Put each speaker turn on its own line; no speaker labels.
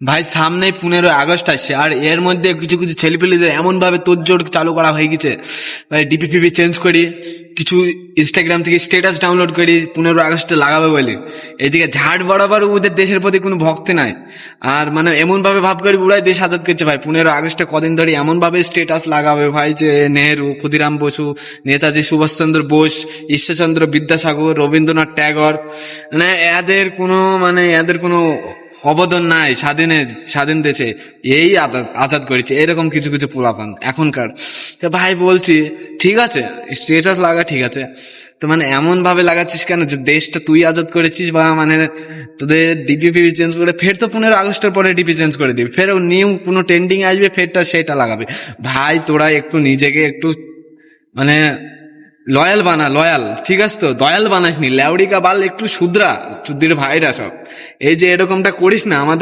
ভাই সামনে 15 আগস্ট আসছে, আর এর মধ্যে কিছু কিছু ছেলেপেলেদের এমন ভাবে তোড়জোড় চালু করা হয়ে গেছে। ভাই ডিপি ফিপি চেঞ্জ করি, কিছু ইনস্টাগ্রাম থেকে স্ট্যাটাস ডাউনলোড করি 15 আগস্টে লাগাবে বলে। এদিকে ঝাড় বরাবর ওদের দেশের প্রতি কোনো ভক্তি নাই। আর মানে এমন ভাবে ভাব করি পুরাই দেশ আজাদ করছে ভাই। 15 আগস্টে কদিন ধরে এমন ভাবে স্ট্যাটাস লাগাবে ভাই যে নেহেরু, ক্ষুদিরাম বসু, নেতাজি সুভাষচন্দ্র বোস, ঈশ্বরচন্দ্র বিদ্যাসাগর, রবীন্দ্রনাথ ট্যাগর, মানে এদের কোনো অবদান নাই স্বাধীন দেশে। এই আজাদ করেছে এরকম কিছু কিছু পোলাপান এখনকার। তো ভাই বলছি ঠিক আছে, স্ট্যাটাস লাগা ঠিক আছে, তো মানে এমন ভাবে লাগাচ্ছিস কেন যে দেশটা তুই আজাদ করেছিস, বা মানে তোদের ডিপি ফিপি চেঞ্জ করে ফের তো 15 আগস্টের পরে ডিপি চেঞ্জ করে দিবি, ফের নিউ কোনো ট্রেন্ডিং আসবে ফেরটা সেটা লাগাবে। ভাই তোরা একটু নিজেকে একটু মানে লয়াল বানা, লয়াল ঠিক আছে তো, দয়াল বানাস নি ল্যাউড়ি কা বাল, একটু শুধরা চুদ্দির ভাইরা সব। এই যে এরকমটা করিস না আমাদের